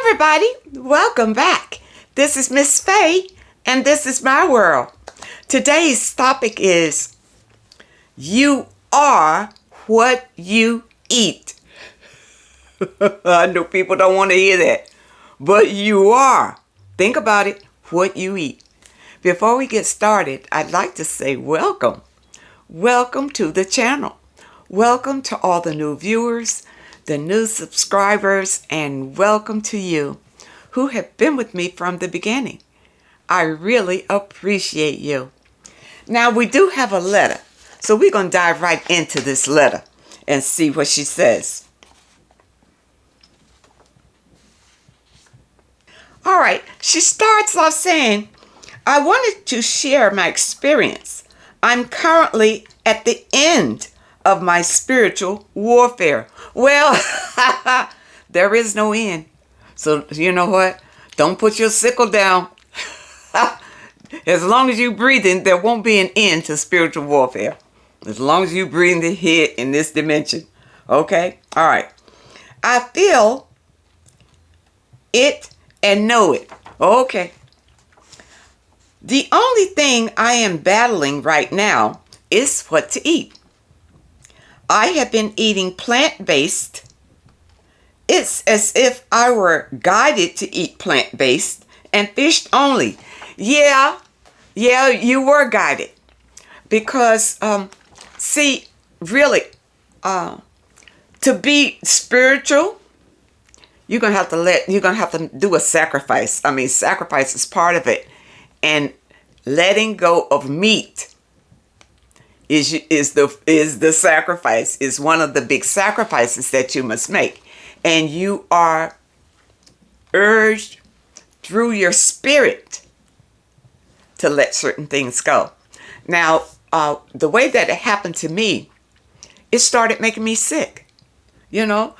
everybody, welcome back. This is Miss Faye, and this is my world. Today's topic is, you are what you eat. I know people don't want to hear that, but you are. Think about it, what you eat. Before we get started, I'd like to say welcome. Welcome to the channel. Welcome to all the new viewers, the new subscribers, and welcome to you who have been with me from the beginning. I really appreciate you. Now, we do have a letter, so we're going to dive right into this letter and see what she says. All right, she starts off saying, I wanted to share my experience. I'm currently at the end of my spiritual warfare. Well, there is no end. So you know what? Don't put your sickle down. As long as you're breathing, there won't be an end to spiritual warfare. As long as you breathe here in this dimension. Okay? All right. I feel it and know it. Okay. The only thing I am battling right now is what to eat. I have been eating plant-based. It's as if I were guided to eat plant-based and fish only. Yeah, you were guided. Because, see, really, to be spiritual, you're gonna have to do a sacrifice. I mean, sacrifice is part of it. And letting go of meat is the sacrifice, is one of the big sacrifices that you must make. And you are urged through your spirit to let certain things go. Now, the way that it happened to me, it started making me sick. You know,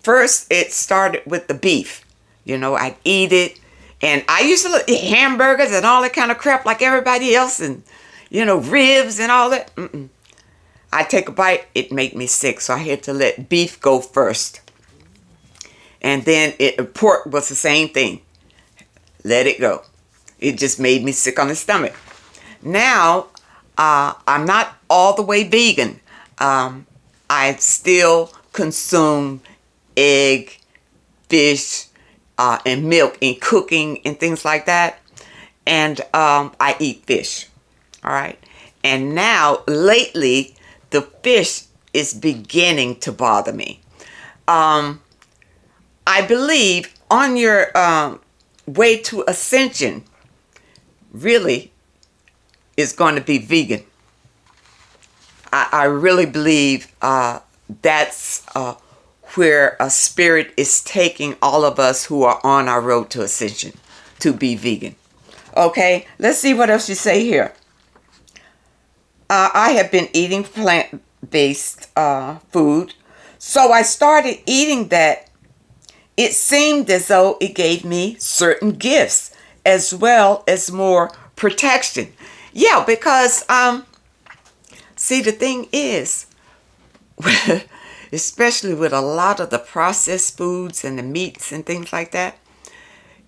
first it started with the beef. You know, I'd eat it. And I used to eat hamburgers and all that kind of crap like everybody else, and, you know, ribs and all that. I take a bite, it made me sick, so I had to let beef go first. And then pork was the same thing. Let it go. It just made me sick on the stomach. Now, I'm not all the way vegan. I still consume egg, fish, and milk and cooking and things like that. And I eat fish. All right. And now, lately, the fish is beginning to bother me. I believe on your way to ascension, really, is going to be vegan. I really believe that's where a spirit is taking all of us who are on our road to ascension to be vegan. Okay, let's see what else you say here. I have been eating plant-based food, so I started eating that. It seemed as though it gave me certain gifts as well as more protection. Yeah, because, see, the thing is, especially with a lot of the processed foods and the meats and things like that,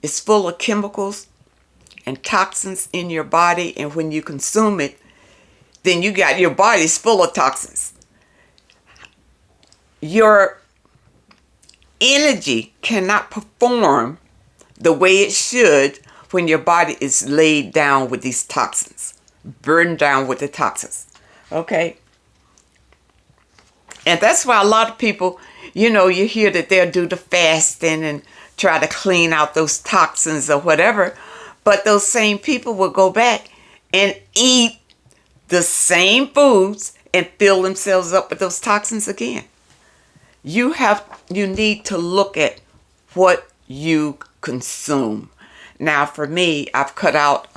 it's full of chemicals and toxins in your body, and when you consume it, then your body's full of toxins. Your energy cannot perform the way it should when your body is laid down with these toxins, burdened down with the toxins. Okay? And that's why a lot of people, you know, you hear that they'll do the fasting and try to clean out those toxins or whatever. But those same people will go back and eat the same foods and fill themselves up with those toxins again. You need to look at what you consume. Now, for me, I've cut out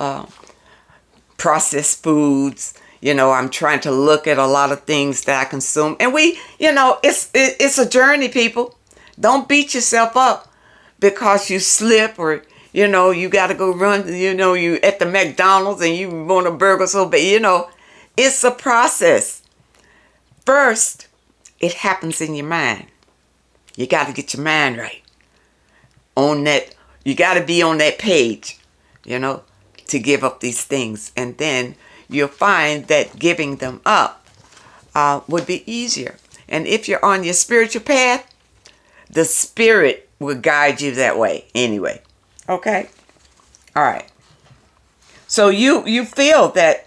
processed foods. You know, I'm trying to look at a lot of things that I consume. And it's a journey, people. Don't beat yourself up because you slip or, you know, you got to go run, you know, you at the McDonald's and you want a burger so bad. You know, it's a process. First, it happens in your mind. You got to get your mind right. on that, you got to be on that page, to give up these things. And then you'll find that giving them up would be easier. And if you're on your spiritual path, the Spirit will guide you that way anyway. Okay? All right. So you feel that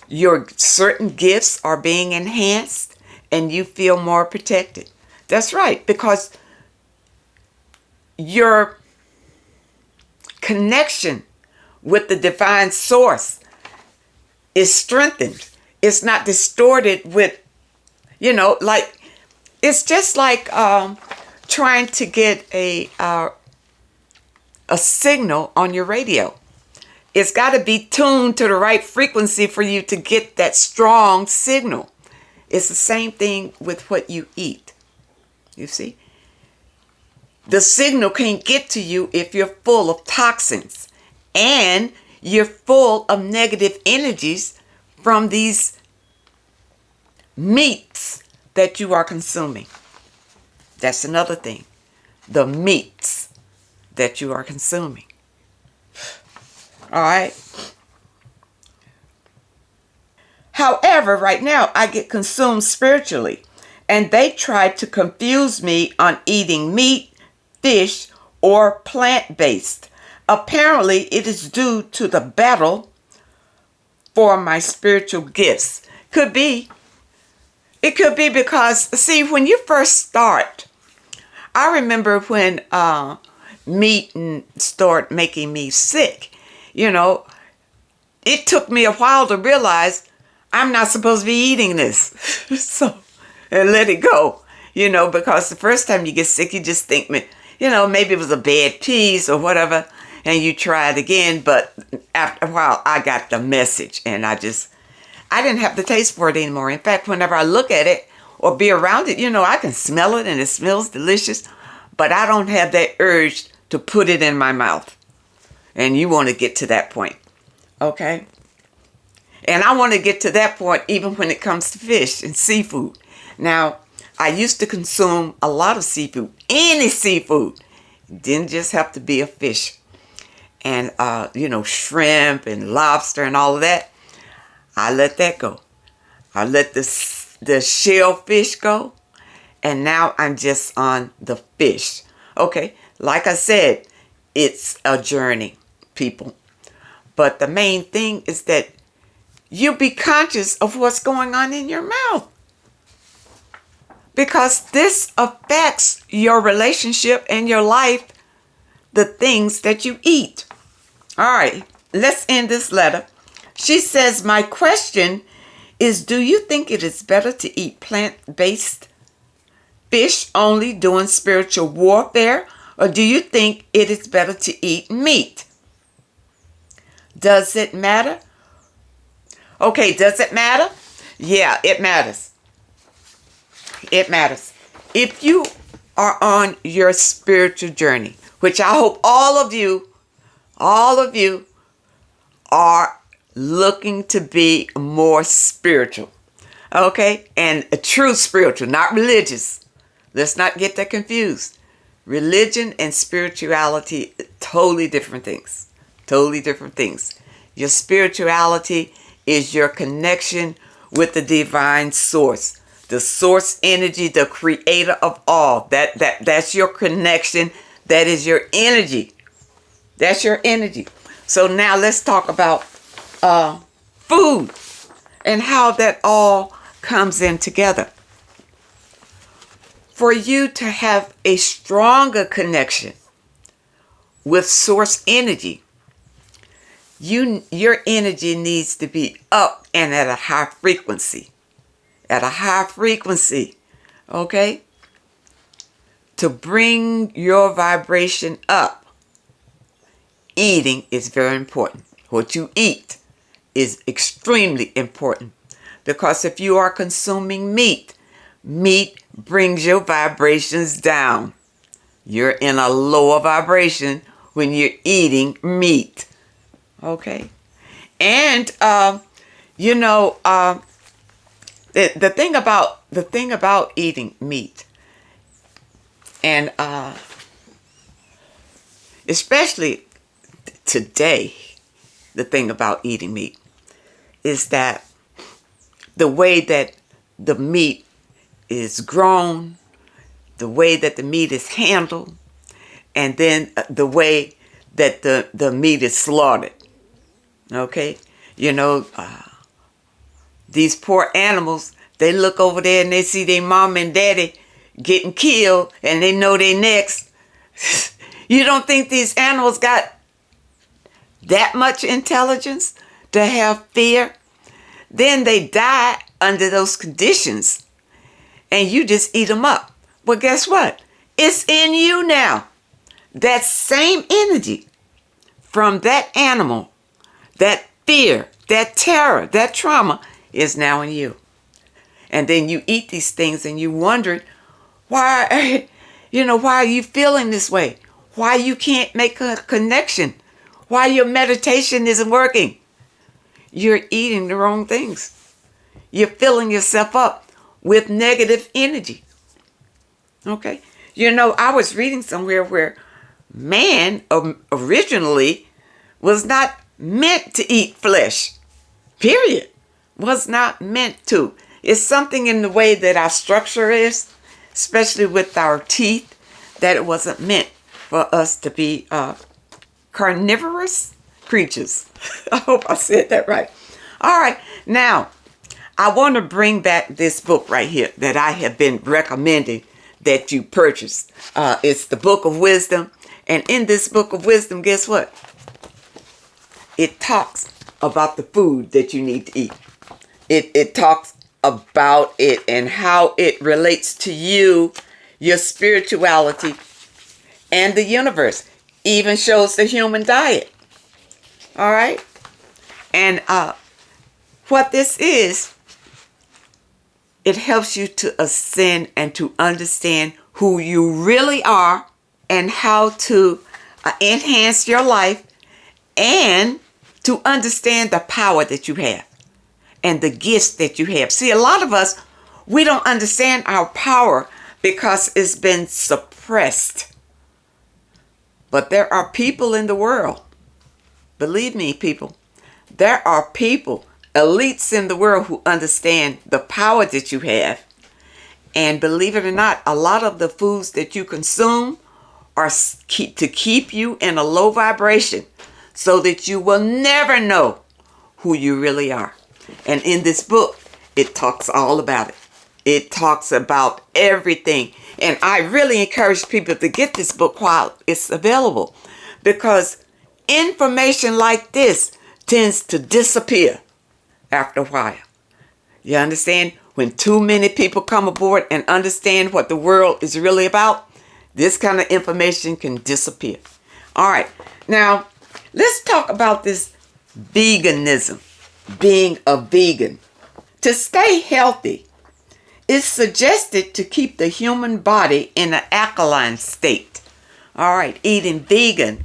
your certain gifts are being enhanced and you feel more protected. That's right, because your connection with the divine source is strengthened. It's not distorted with, like, it's just like trying to get a signal on your radio. It's got to be tuned to the right frequency for you to get that strong signal. It's the same thing with what you eat. You see? The signal can't get to you if you're full of toxins and you're full of negative energies from these meats that you are consuming. That's another thing. The meats that you are consuming. All right. However, right now I get consumed spiritually, and they try to confuse me on eating meat, fish, or plant-based. Apparently, it is due to the battle for my spiritual gifts. Could be. It could be because, see, when you first start, I remember when meat started making me sick. It took me a while to realize I'm not supposed to be eating this. And let it go, because the first time you get sick, you just think, maybe it was a bad piece or whatever, and you try it again. But after a while, I got the message, and I didn't have the taste for it anymore. In fact, whenever I look at it or be around it, I can smell it and it smells delicious, but I don't have that urge to put it in my mouth. And you want to get to that point, okay? And I want to get to that point even when it comes to fish and seafood. Now, I used to consume a lot of seafood, any seafood. It didn't just have to be a fish. And, shrimp and lobster and all of that. I let that go. I let the shellfish go. And now I'm just on the fish. Okay, like I said, it's a journey, people. But the main thing is that you be conscious of what's going on in your mouth. Because this affects your relationship and your life, the things that you eat. All right, let's end this letter. She says, my question is, do you think it is better to eat plant-based fish only during spiritual warfare? Or do you think it is better to eat meat? Does it matter? Okay, does it matter? Yeah, it matters. It matters. If you are on your spiritual journey, which I hope all of you are looking to be more spiritual. Okay? And a true spiritual, not religious. Let's not get that confused. Religion and spirituality, totally different things. Totally different things. Your spirituality is your connection with the divine source, the source energy, the creator of all. That's your connection. That is your energy. That's your energy. So now let's talk about food and how that all comes in together. For you to have a stronger connection with source energy, your energy needs to be up and at a high frequency. At a high frequency, okay? To bring your vibration up, eating is very important. What you eat is extremely important. Because if you are consuming meat brings your vibrations down. You're in a lower vibration when you're eating meat. Okay? And, the thing about eating meat, and especially today, the thing about eating meat is that the way that the meat is grown, the way that the meat is handled, and then the way that the meat is slaughtered. Okay? These poor animals, they look over there and they see their mom and daddy getting killed and they know they next. You don't think these animals got that much intelligence to have fear? Then they die under those conditions and you just eat them up. Well, guess what? It's in you now. That same energy from that animal, that fear, that terror, that trauma is now in you. And then you eat these things and you wonder why, why are you feeling this way? Why you can't make a connection? Why your meditation isn't working? You're eating the wrong things. You're filling yourself up with negative energy. Okay? I was reading somewhere where man originally was not meant to eat flesh. Period. Was not meant to. It's something in the way that our structure is, especially with our teeth, that it wasn't meant for us to be carnivorous creatures. I hope I said that right. All right. Now, I want to bring back this book right here that I have been recommending that you purchase. It's the Book of Wisdom. And in this Book of Wisdom, guess what? It talks about the food that you need to eat. It talks about it and how it relates to you, your spirituality, and the universe. Even shows the human diet. All right? And what this is, it helps you to ascend and to understand who you really are and how to enhance your life and to understand the power that you have and the gifts that you have. See, a lot of us, we don't understand our power because it's been suppressed. But there are people in the world, believe me, people, there are people, elites in the world who understand the power that you have. And believe it or not, a lot of the foods that you consume are to keep you in a low vibration so that you will never know who you really are. And in this book, it talks all about it. It talks about everything. And I really encourage people to get this book while it's available, because information like this tends to disappear after a while. You understand? When too many people come aboard and understand what the world is really about, this kind of information can disappear. All right. Now, let's talk about this veganism, being a vegan. To stay healthy, it's suggested to keep the human body in an alkaline state. All right. Eating vegan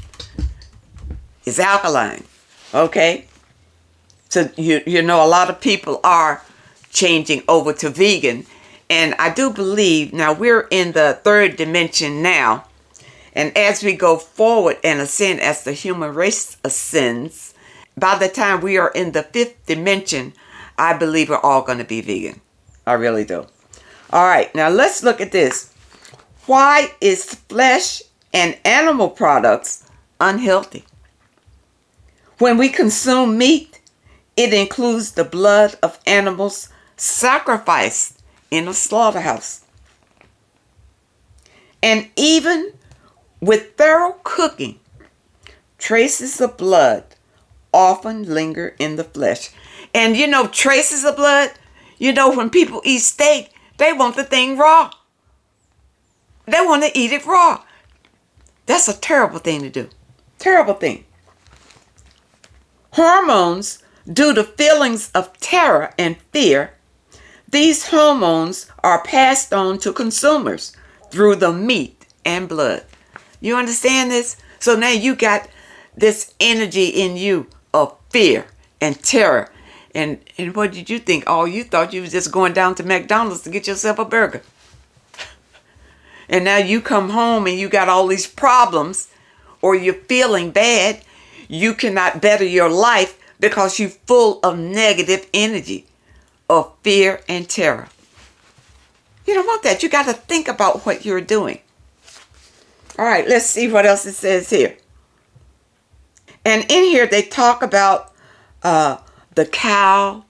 is alkaline. Okay. So, a lot of people are changing over to vegan. And I do believe, now we're in the third dimension now. And as we go forward and ascend, as the human race ascends, by the time we are in the fifth dimension, I believe we're all going to be vegan. I really do. All right, now let's look at this. Why is flesh and animal products unhealthy? When we consume meat, it includes the blood of animals sacrificed in a slaughterhouse. And even with thorough cooking, traces of blood often linger in the flesh. And traces of blood, when people eat steak, they want the thing raw. They want to eat it raw. That's a terrible thing to do. Terrible thing. Hormones, due to feelings of terror and fear, these hormones are passed on to consumers through the meat and blood. You understand this? So now you got this energy in you of fear and terror. And what did you think? Oh, you thought you was just going down to McDonald's to get yourself a burger. And now you come home and you got all these problems or you're feeling bad, you cannot better your life because you're full of negative energy, of fear and terror. You don't want that. You got to think about what you're doing. All right, let's see what else it says here. And in here they talk about the cow,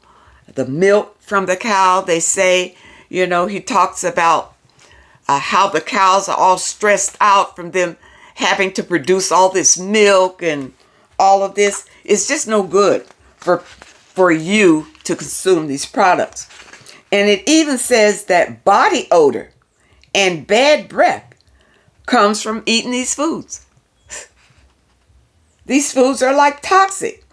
the milk from the cow. They say, he talks about how the cows are all stressed out from them having to produce all this milk and all of this. It's just no good for you to consume these products. And it even says that body odor and bad breath comes from eating these foods. These foods are like toxic.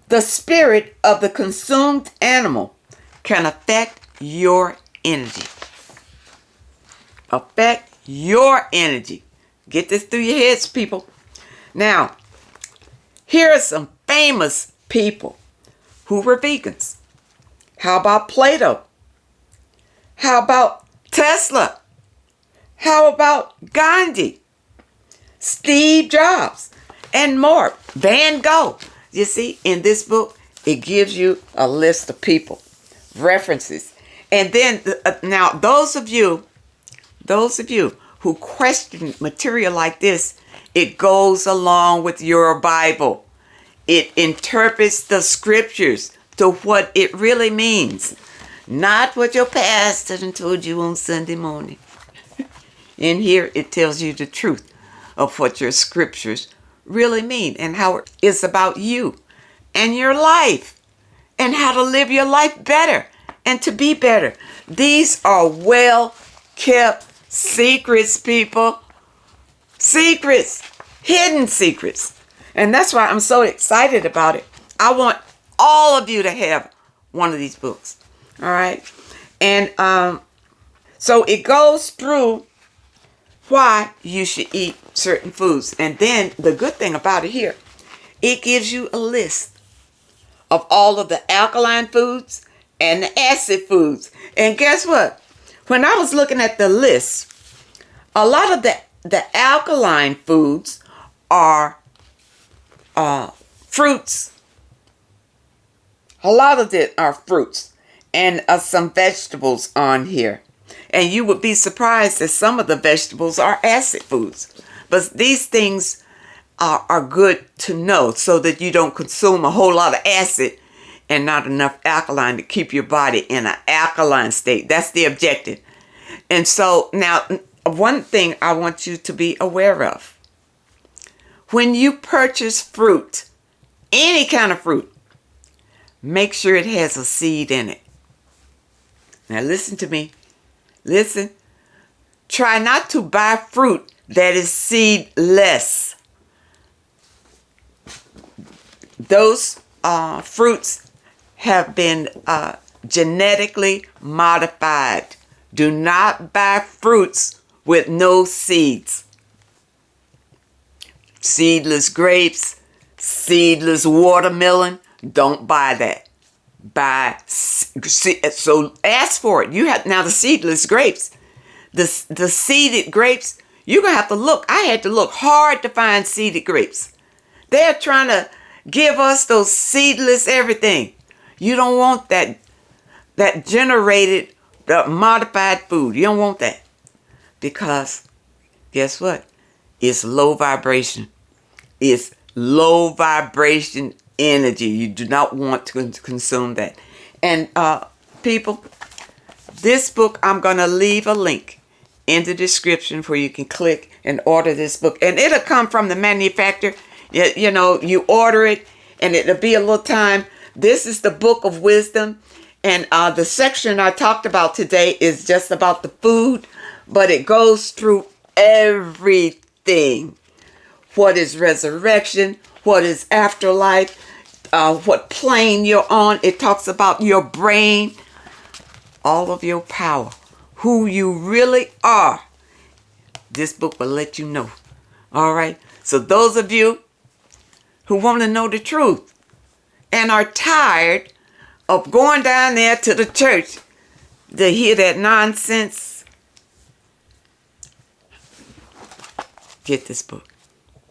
The spirit of the consumed animal can affect your energy. Affect your energy. Get this through your heads, people. Now, here are some famous people who were vegans. How about Plato? How about Tesla? How about Gandhi? Steve Jobs? And more. Van Gogh. You see, in this book, it gives you a list of people, references. And then, now, those of you who question material like this, it goes along with your Bible. It interprets the scriptures to what it really means, not what your pastor told you on Sunday morning. In here, it tells you the truth of what your scriptures really mean and how it's about you and your life and how to live your life better and to be better. These are well-kept secrets, people. Secrets. Hidden secrets. And that's why I'm so excited about it. I want all of you to have one of these books. All right? And so it goes through why you should eat certain foods. And then the good thing about it here, it gives you a list of all of the alkaline foods and the acid foods. And guess what? When I was looking at the list, a lot of the alkaline foods are fruits. A lot of it are fruits and some vegetables on here. And you would be surprised that some of the vegetables are acid foods. But these things are good to know so that you don't consume a whole lot of acid and not enough alkaline to keep your body in an alkaline state. That's the objective. And so now, one thing I want you to be aware of. When you purchase fruit, any kind of fruit, make sure it has a seed in it. Now listen to me. Listen. Try not to buy fruit that is seedless. Those fruits have been genetically modified. Do not buy fruits with no seeds. Seedless grapes, seedless watermelon, don't buy that. So ask for it. You have now the seedless grapes, the seeded grapes. You're gonna have to look. I had to look hard to find seeded grapes. They're trying to give us those seedless everything. You don't want that generated, the modified food. You don't want that because guess what? It's low vibration. It's low vibration energy. You do not want to consume that. And people, this book, I'm going to leave a link in the description where you can click and order this book. And it'll come from the manufacturer. You know, you order it and it'll be a little time. This is the Book of Wisdom. And the section I talked about today is just about the food. But it goes through everything. What is resurrection? What is afterlife? What plane you're on. It talks about your brain, all of your power, who you really are. This book will let you know. All right. So those of you who want to know the truth and are tired of going down there to the church to hear that nonsense, get this book.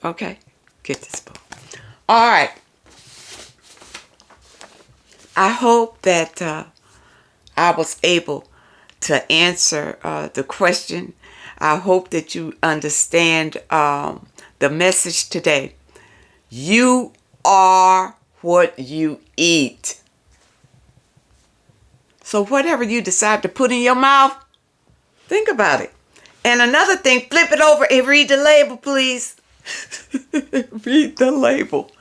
Okay? Get this book. All right. I hope that I was able to answer the question. I hope that you understand the message today. You are what you eat. So whatever you decide to put in your mouth, think about it. And another thing, flip it over and read the label, please. Read the label.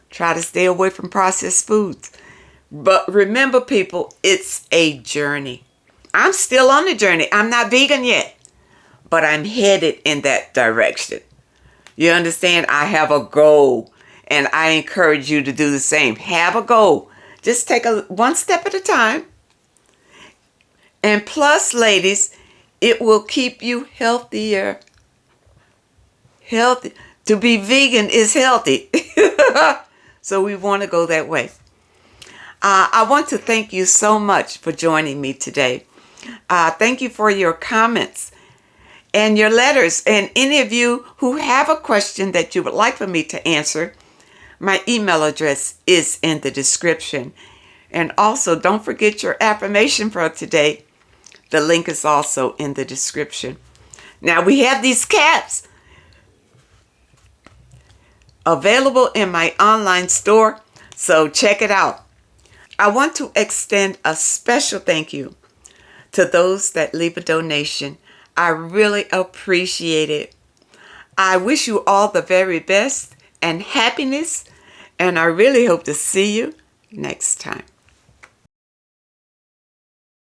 Try to stay away from processed foods. But remember, people, it's a journey. I'm still on the journey. I'm not vegan yet, but I'm headed in that direction. You understand? I have a goal, and I encourage you to do the same. Have a goal. Just take one step at a time. And plus, ladies, it will keep you healthier. Healthy. To be vegan is healthy. So we want to go that way. I want to thank you so much for joining me today. Thank you for your comments and your letters. And any of you who have a question that you would like for me to answer, my email address is in the description. And also, don't forget your affirmation for today. The link is also in the description. Now, we have these caps available in my online store, so check it out. I want to extend a special thank you to those that leave a donation. I really appreciate it. I wish you all the very best and happiness, and I really hope to see you next time.